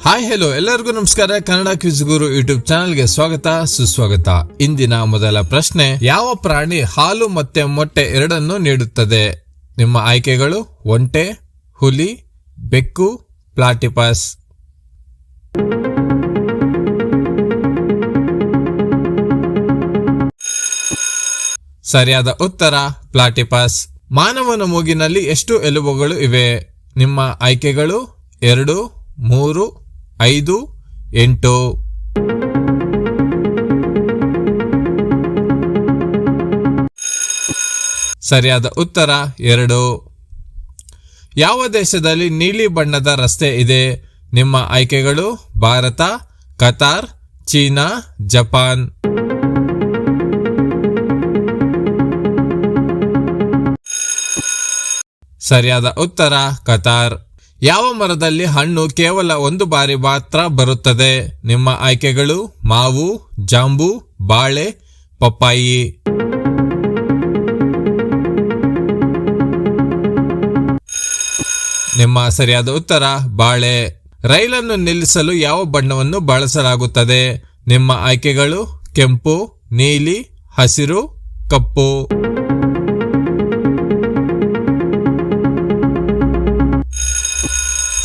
Hi hello ಎಲ್ಲರಿಗೂ ನಮಸ್ಕಾರ. Kannada quiz ಗುರು YouTube ಚಾನಲ್ಗೆ ಸ್ವಾಗತ ಸುಸ್ವಾಗತ. ಇಂದಿನ ಮೊದಲ ಪ್ರಶ್ನೆ, ಯಾವ ಪ್ರಾಣಿ ಹಾಲು ಮತ್ತೆ ಮೊಟ್ಟೆ ಎರಡನ್ನೂ ನೀಡುತ್ತದೆ? ನಿಮ್ಮ ಆಯ್ಕೆಗಳು: ಒಂಟೆ, ಹುಲಿ, ಬೆಕ್ಕು, ಪ್ಲಾಟಿಪಸ್. ಸರಿಯಾದ ಉತ್ತರ ಪ್ಲಾಟಿಪಸ್. ಮಾನವನ ಮೂಗಿನಲ್ಲಿ ಎಷ್ಟು ಎಲುಬುಗಳು ಇವೆ? ನಿಮ್ಮ ಆಯ್ಕೆಗಳು: 2, 3, 5, 8. ಸರಿಯಾದ ಉತ್ತರ 2. ಯಾವ ದೇಶದಲ್ಲಿ ನೀಲಿ ಬಣ್ಣದ ರಸ್ತೆ ಇದೆ? ನಿಮ್ಮ ಆಯ್ಕೆಗಳು: ಭಾರತ, ಕತಾರ್, ಚೀನಾ, ಜಪಾನ್. ಸರಿಯಾದ ಉತ್ತರ ಕತಾರ್. ಯಾವ ಮರದಲ್ಲಿ ಹಣ್ಣು ಕೇವಲ ಒಂದು ಬಾರಿ ಮಾತ್ರ ಬರುತ್ತದೆ? ನಿಮ್ಮ ಆಯ್ಕೆಗಳು: ಮಾವು, ಜಾಂಬು, ಬಾಳೆ, ಪಪ್ಪಾಯಿ. ನಿಮ್ಮ ಸರಿಯಾದ ಉತ್ತರ ಬಾಳೆ. ರೈಲನ್ನು ನಿಲ್ಲಿಸಲು ಯಾವ ಬಣ್ಣವನ್ನು ಬಳಸಲಾಗುತ್ತದೆ? ನಿಮ್ಮ ಆಯ್ಕೆಗಳು: ಕೆಂಪು, ನೀಲಿ, ಹಸಿರು, ಕಪ್ಪು.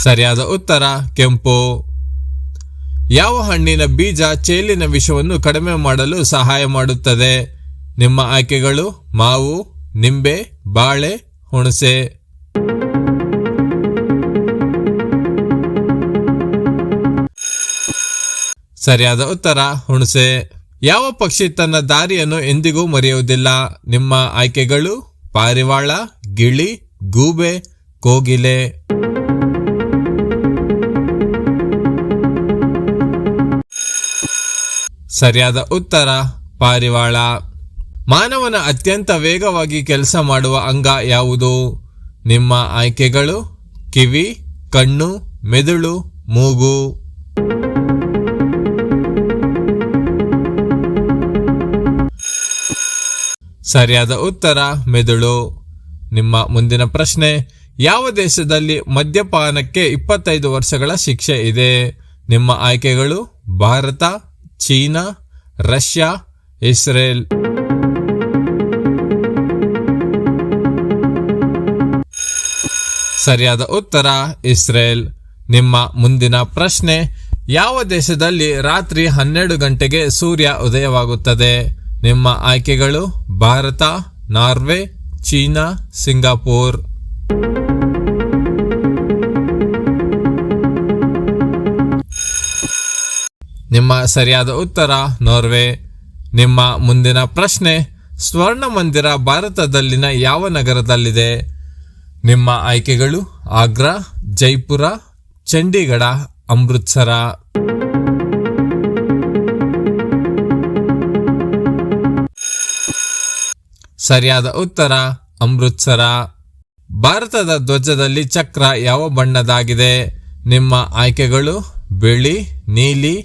ಸರಿಯಾದ ಉತ್ತರ ಕೆಂಪು. ಯಾವ ಹಣ್ಣಿನ ಬೀಜ ಚೇಲಿನ ವಿಷವನ್ನು ಕಡಿಮೆ ಮಾಡಲು ಸಹಾಯ ಮಾಡುತ್ತದೆ? ನಿಮ್ಮ ಆಯ್ಕೆಗಳು: ಮಾವು, ನಿಂಬೆ, ಬಾಳೆ, ಹುಣಸೆ. ಸರಿಯಾದ ಉತ್ತರ ಹುಣಸೆ. ಯಾವ ಪಕ್ಷಿ ತನ್ನ ದಾರಿಯನ್ನು ಎಂದಿಗೂ ಮರೆಯುವುದಿಲ್ಲ? ನಿಮ್ಮ ಆಯ್ಕೆಗಳು: ಪಾರಿವಾಳ, ಗಿಳಿ, ಗೂಬೆ, ಕೋಗಿಲೆ. ಸರಿಯಾದ ಉತ್ತರ ಪಾರಿವಾಳ. ಮಾನವನ ಅತ್ಯಂತ ವೇಗವಾಗಿ ಕೆಲಸ ಮಾಡುವ ಅಂಗ ಯಾವುದು? ನಿಮ್ಮ ಆಯ್ಕೆಗಳು: ಕಿವಿ, ಕಣ್ಣು, ಮೆದುಳು, ಮೂಗು. ಸರಿಯಾದ ಉತ್ತರ ಮೆದುಳು. ನಿಮ್ಮ ಮುಂದಿನ ಪ್ರಶ್ನೆ, ಯಾವ ದೇಶದಲ್ಲಿ ಮದ್ಯಪಾನಕ್ಕೆ 25 ವರ್ಷಗಳ ಶಿಕ್ಷೆ ಇದೆ? ನಿಮ್ಮ ಆಯ್ಕೆಗಳು: ಭಾರತ, ಚೀನಾ, ರಷ್ಯಾ, ಇಸ್ರೇಲ್. ಸರಿಯಾದ ಉತ್ತರ ಇಸ್ರೇಲ್. ನಿಮ್ಮ ಮುಂದಿನ ಪ್ರಶ್ನೆ, ಯಾವ ದೇಶದಲ್ಲಿ ರಾತ್ರಿ 12 ಗಂಟೆಗೆ ಸೂರ್ಯ ಉದಯವಾಗುತ್ತದೆ? ನಿಮ್ಮ ಆಯ್ಕೆಗಳು: ಭಾರತ, ನಾರ್ವೆ, ಚೀನಾ, ಸಿಂಗಾಪುರ್. ನಿಮ್ಮ ಸರಿಯಾದ ಉತ್ತರ ನಾರ್ವೆ. ನಿಮ್ಮ ಮುಂದಿನ ಪ್ರಶ್ನೆ, ಸ್ವರ್ಣ ಮಂದಿರ ಭಾರತದಲ್ಲಿನ ಯಾವ ನಗರದಲ್ಲಿದೆ? ನಿಮ್ಮ ಆಯ್ಕೆಗಳು: ಆಗ್ರಾ, ಜೈಪುರ, ಚಂಡೀಗಢ, ಅಮೃತ್ಸರ. ಸರಿಯಾದ ಉತ್ತರ ಅಮೃತ್ಸರ. ಭಾರತದ ಧ್ವಜದಲ್ಲಿ ಚಕ್ರ ಯಾವ ಬಣ್ಣದಾಗಿದೆ? ನಿಮ್ಮ ಆಯ್ಕೆಗಳು: ಬಿಳಿ, ನೀಲಿ,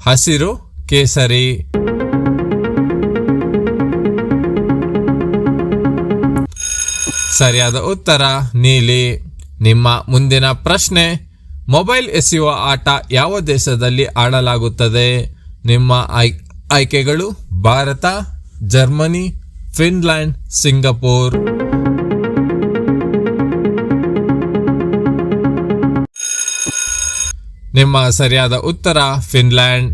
ಹಸಿರು, ಕೇಸರಿ. ಸರಿಯಾದ ಉತ್ತರ ನೀಲಿ. ನಿಮ್ಮ ಮುಂದಿನ ಪ್ರಶ್ನೆ, ಮೊಬೈಲ್ ಎಸೆಯುವ ಆಟ ಯಾವ ದೇಶದಲ್ಲಿ ಆಡಲಾಗುತ್ತದೆ? ನಿಮ್ಮ ಆಯ್ಕೆಗಳು: ಭಾರತ, ಜರ್ಮನಿ, ಫಿನ್ಲ್ಯಾಂಡ್, ಸಿಂಗಪೂರ್. ನಿಮ್ಮ ಸರಿಯಾದ ಉತ್ತರ ಫಿನ್ಲ್ಯಾಂಡ್.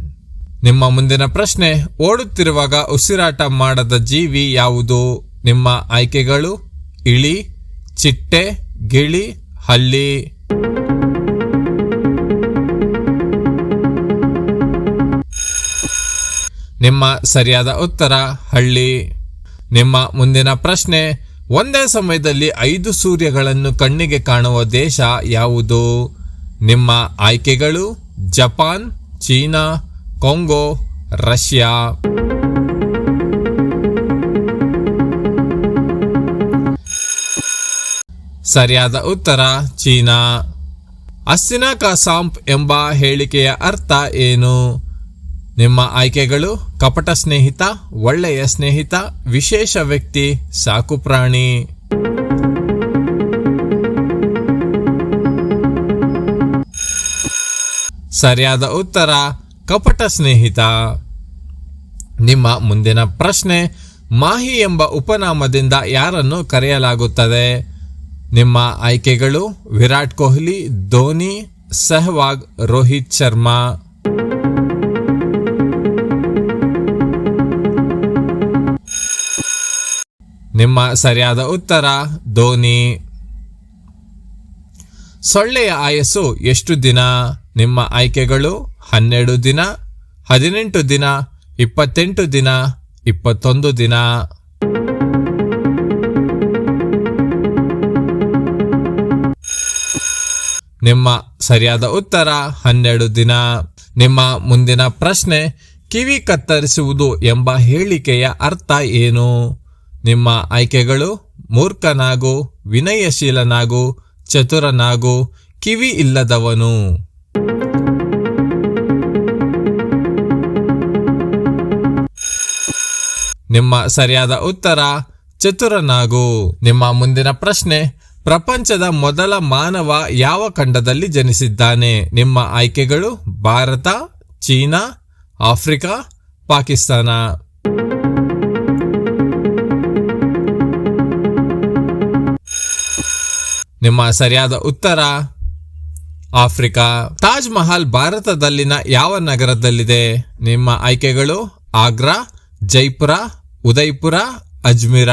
ನಿಮ್ಮ ಮುಂದಿನ ಪ್ರಶ್ನೆ, ಓಡುತ್ತಿರುವಾಗ ಉಸಿರಾಟ ಮಾಡದ ಜೀವಿ ಯಾವುದು? ನಿಮ್ಮ ಆಯ್ಕೆಗಳು: ಇಳಿ, ಚಿಟ್ಟೆ, ಗಿಳಿ, ಹಲ್ಲಿ. ನಿಮ್ಮ ಸರಿಯಾದ ಉತ್ತರ ಹಳ್ಳಿ. ನಿಮ್ಮ ಮುಂದಿನ ಪ್ರಶ್ನೆ, ಒಂದೇ ಸಮಯದಲ್ಲಿ 5 ಸೂರ್ಯಗಳನ್ನು ಕಣ್ಣಿಗೆ ಕಾಣುವ ದೇಶ ಯಾವುದು? ನಿಮ್ಮ ಆಯ್ಕೆಗಳು: ಜಪಾನ್, ಚೀನಾ, ಕಾಂಗೋ, ರಷ್ಯಾ. ಸರಿಯಾದ ಉತ್ತರ ಚೀನಾ. ಹಸ್ಸಿನ ಕಾ ಸಾಂಪ್ ಎಂಬ ಹೇಳಿಕೆಯ ಅರ್ಥ ಏನು? ನಿಮ್ಮ ಆಯ್ಕೆಗಳು: ಕಪಟ ಸ್ನೇಹಿತ, ಒಳ್ಳೆಯ ಸ್ನೇಹಿತ, ವಿಶೇಷ ವ್ಯಕ್ತಿ, ಸಾಕುಪ್ರಾಣಿ. ಸರಿಯಾದ ಉತ್ತರ ಕಪಟ ಸ್ನೇಹಿತ. ನಿಮ್ಮ ಮುಂದಿನ ಪ್ರಶ್ನೆ, ಮಾಹಿ ಎಂಬ ಉಪನಾಮದಿಂದ ಯಾರನ್ನು ಕರೆಯಲಾಗುತ್ತದೆ? ನಿಮ್ಮ ಆಯ್ಕೆಗಳು ವಿರಾಟ್ ಕೊಹ್ಲಿ, ಧೋನಿ, ಸೆಹ್ವಾಗ್, ರೋಹಿತ್ ಶರ್ಮಾ. ನಿಮ್ಮ ಸರಿಯಾದ ಉತ್ತರ ಧೋನಿ. ಸೊಳ್ಳೆಯ ಆಯಸ್ಸು ಎಷ್ಟು ದಿನ? ನಿಮ್ಮ ಆಯ್ಕೆಗಳು 12 ದಿನ, 18 ದಿನ, 28 ದಿನ, 21 ದಿನ. ನಿಮ್ಮ ಸರಿಯಾದ ಉತ್ತರ 12 ದಿನ. ನಿಮ್ಮ ಮುಂದಿನ ಪ್ರಶ್ನೆ, ಕಿವಿ ಕತ್ತರಿಸುವುದು ಎಂಬ ಹೇಳಿಕೆಯ ಅರ್ಥ ಏನು? ನಿಮ್ಮ ಆಯ್ಕೆಗಳು ಮೂರ್ಖನಾಗು, ವಿನಯಶೀಲನಾಗು, ಚತುರನಾಗು, ಕಿವಿ ಇಲ್ಲದವನು. ನಿಮ್ಮ ಸರಿಯಾದ ಉತ್ತರ ಚತುರನಾಗು. ನಿಮ್ಮ ಮುಂದಿನ ಪ್ರಶ್ನೆ, ಪ್ರಪಂಚದ ಮೊದಲ ಮಾನವ ಯಾವ ಖಂಡದಲ್ಲಿ ಜನಿಸಿದ್ದಾನೆ? ನಿಮ್ಮ ಆಯ್ಕೆಗಳು ಭಾರತ, ಚೀನಾ, ಆಫ್ರಿಕಾ, ಪಾಕಿಸ್ತಾನ. ನಿಮ್ಮ ಸರಿಯಾದ ಉತ್ತರ ಆಫ್ರಿಕಾ. ತಾಜ್ ಮಹಲ್ ಭಾರತದಲ್ಲಿನ ಯಾವ ನಗರದಲ್ಲಿದೆ? ನಿಮ್ಮ ಆಯ್ಕೆಗಳು ಆಗ್ರಾ, ಜೈಪುರ, ಉದಯ್ಪುರ, ಅಜ್ಮೀರ.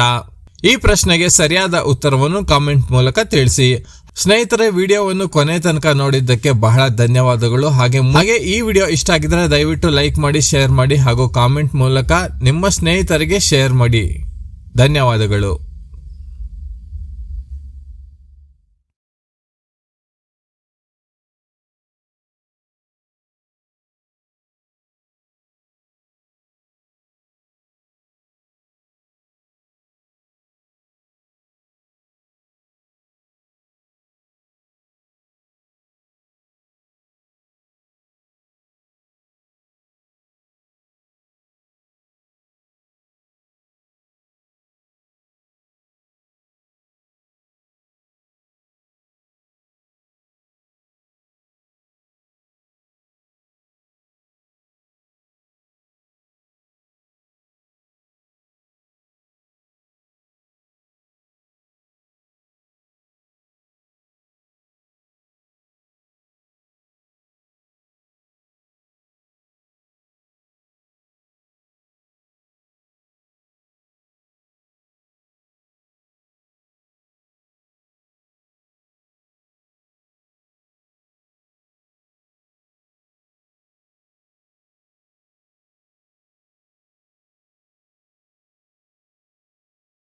ಈ ಪ್ರಶ್ನೆಗೆ ಸರಿಯಾದ ಉತ್ತರವನ್ನು ಕಾಮೆಂಟ್ ಮೂಲಕ ತಿಳಿಸಿ. ಸ್ನೇಹಿತರೆ, ವಿಡಿಯೋವನ್ನು ಕೊನೆ ತನಕ ನೋಡಿದ್ದಕ್ಕೆ ಬಹಳ ಧನ್ಯವಾದಗಳು. ಹಾಗೆ ಈ ವಿಡಿಯೋ ಇಷ್ಟ ಆಗಿದ್ರೆ ದಯವಿಟ್ಟು ಲೈಕ್ ಮಾಡಿ, ಶೇರ್ ಮಾಡಿ ಹಾಗೂ ಕಾಮೆಂಟ್ ಮೂಲಕ ನಿಮ್ಮ ಸ್ನೇಹಿತರಿಗೆ ಶೇರ್ ಮಾಡಿ. ಧನ್ಯವಾದಗಳು.